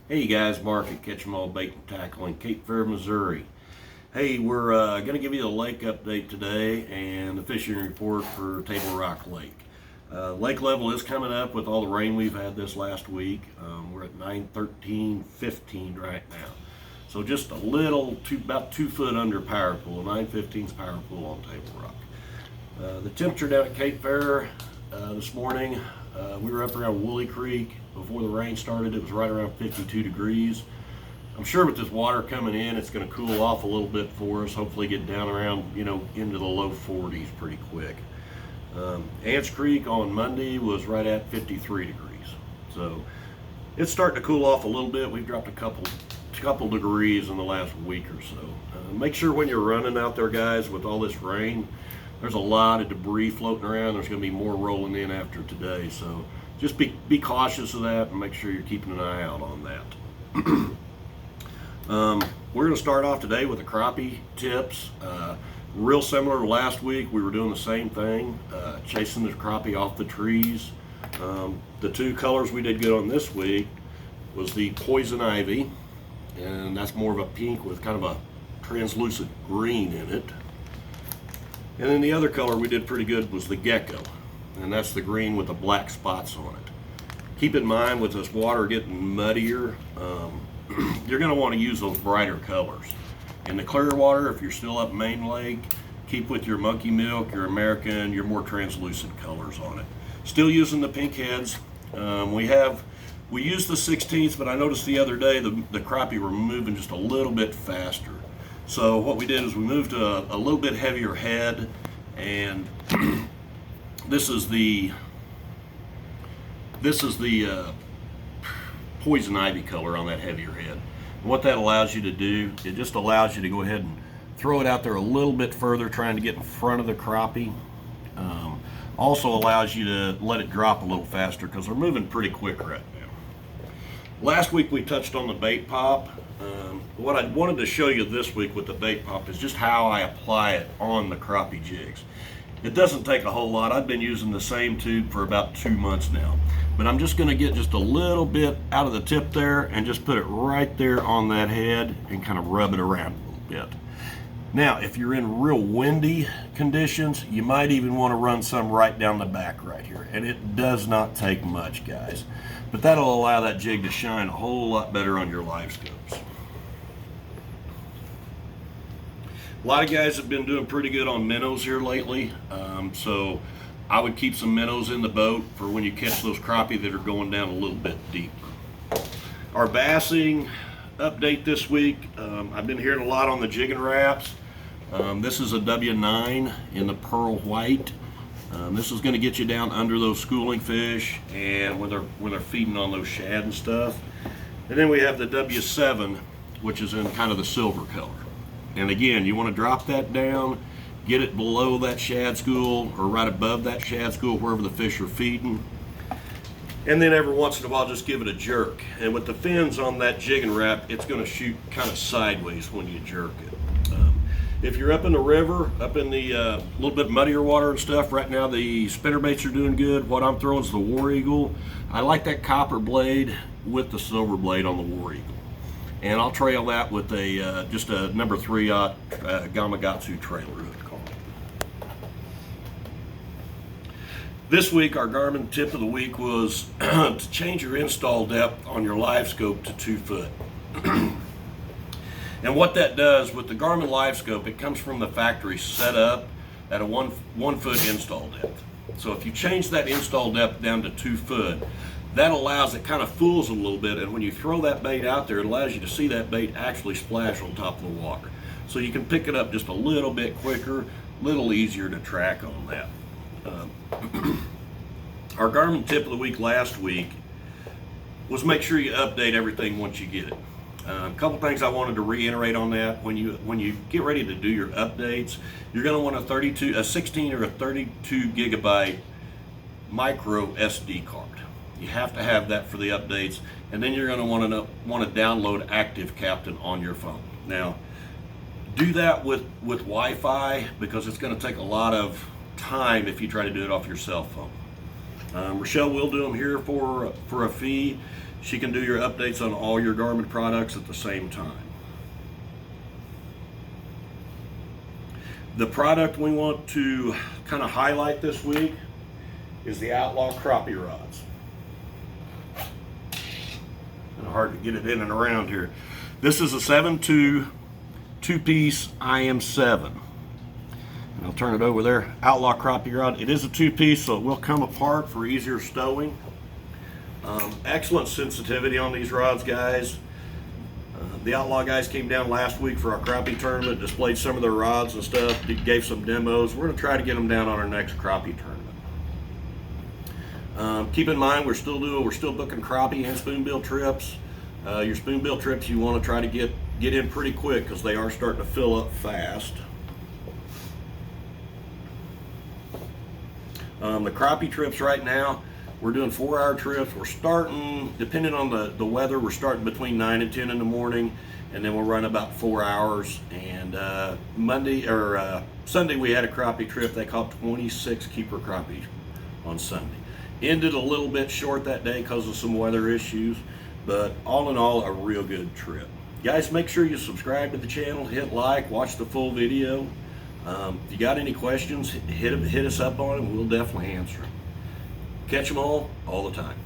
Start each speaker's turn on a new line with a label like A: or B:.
A: Hey guys, Mark at Catch 'em All Bait and Tackle in Cape Fear, Missouri. Hey, we're going to give you the lake update today and the fishing report for Table Rock Lake. Lake level is coming up with all the rain we've had this last week. We're at 913.15 right now. So just a little, about 2 foot under power pool, 915's power pool on Table Rock. The temperature down at Cape Fear this morning, we were up around Woolly Creek. Before the rain started, it was right around 52 degrees. I'm sure with this water coming in, it's going to cool off a little bit for us. Hopefully get down around, into the low 40s pretty quick. Ants Creek on Monday was right at 53 degrees. So it's starting to cool off a little bit. We've dropped a couple degrees in the last week or so. Make sure when you're running out there, guys, with all this rain, there's a lot of debris floating around. There's going to be more rolling in after today. So just be cautious of that and make sure you're keeping an eye out on that. We're going to start off today with the crappie tips. Real similar to last week, we were doing the same thing, chasing the crappie off the trees. The two colors we did good on this week was the poison ivy, and that's more of a pink with kind of a translucent green in it. And then the other color we did pretty good was the gecko, and that's the green with the black spots on it. Keep in mind with this water getting muddier, you're going to want to use those brighter colors. In the clear water, if you're still up Main Lake, keep with your monkey milk, your American, your more translucent colors on it. Still using the pink heads. We used the 16ths, but I noticed the other day the crappie were moving just a little bit faster. So what we did is we moved to a little bit heavier head, and this is the poison ivy color on that heavier head. And what that allows you to do, it just allows you to go ahead and throw it out there a little bit further, trying to get in front of the crappie. Also allows you to let it drop a little faster because they're moving pretty quick right now. Last week we touched on the bait pop. What I wanted to show you this week with the bait pop is just how I apply it on the crappie jigs. It doesn't take a whole lot. I've been using the same tube for about 2 months now. But I'm just going to get just a little bit out of the tip there and just put it right there on that head and kind of rub it around a little bit. Now, if you're in real windy conditions, you might even want to run some right down the back right here. And it does not take much, guys. But that'll allow that jig to shine a whole lot better on your live scopes. A lot of guys have been doing pretty good on minnows here lately, so I would keep some minnows in the boat for when you catch those crappie that are going down a little bit deeper. Our bassing update this week, I've been hearing a lot on the jigging wraps. This is a W9 in the pearl white. This is going to get you down under those schooling fish and when they're feeding on those shad and stuff. And then we have the W7, which is in kind of the silver color. And again, you want to drop that down, get it below that shad school or right above that shad school, wherever the fish are feeding. And then every once in a while, just give it a jerk. And with the fins on that jigging wrap, it's going to shoot kind of sideways when you jerk it. If you're up in the river, up in the little bit muddier water and stuff, right now the spinner baits are doing good. What I'm throwing is the War Eagle. I like that copper blade with the silver blade on the War Eagle. And I'll trail that with a just a number 3/0 Gamakatsu trailer hook called. This week, our Garmin tip of the week was to change your install depth on your live scope to 2 foot. And what that does with the Garmin live scope, it comes from the factory set up at a one foot install depth. So if you change that install depth down to 2 foot, that allows, it kind of fools a little bit, and when you throw that bait out there, it allows you to see that bait actually splash on top of the water. So you can pick it up just a little bit quicker, a little easier to track on that. Our Garmin tip of the week last week was make sure you update everything once you get it. A couple things I wanted to reiterate on that. When you get ready to do your updates, you're going to want a 16 or a 32 gigabyte micro SD card. You have to have that for the updates, and then you're going to want to download Active Captain on your phone. Now, do that with Wi-Fi because it's going to take a lot of time if you try to do it off your cell phone. Rochelle will do them here for a fee. She can do your updates on all your Garmin products at the same time. The product we want to kind of highlight this week is the Outlaw crappie rods. Kind of hard to get it in and around here. This is a 7.2 two-piece IM7. And I'll turn it over there. Outlaw crappie rod. It is a two-piece, so it will come apart for easier stowing. Excellent sensitivity on these rods, guys. The Outlaw guys came down last week for our crappie tournament, displayed some of their rods and stuff, gave some demos. We're going to try to get them down on our next crappie tournament. Keep in mind, we're still booking crappie and spoonbill trips. Your spoonbill trips you want to try to get in pretty quick because they are starting to fill up fast. The crappie trips right now, we're doing 4-hour trips. We're starting, depending on the weather, we're starting between 9 and 10 in the morning, and then we'll run about 4 hours. And Sunday we had a crappie trip. They caught 26 keeper crappies on Sunday. Ended a little bit short that day because of some weather issues, but all in all, a real good trip. Guys, make sure you subscribe to the channel, hit like, watch the full video. If you got any questions, hit us up on them. We'll definitely answer them. Catch them all the time.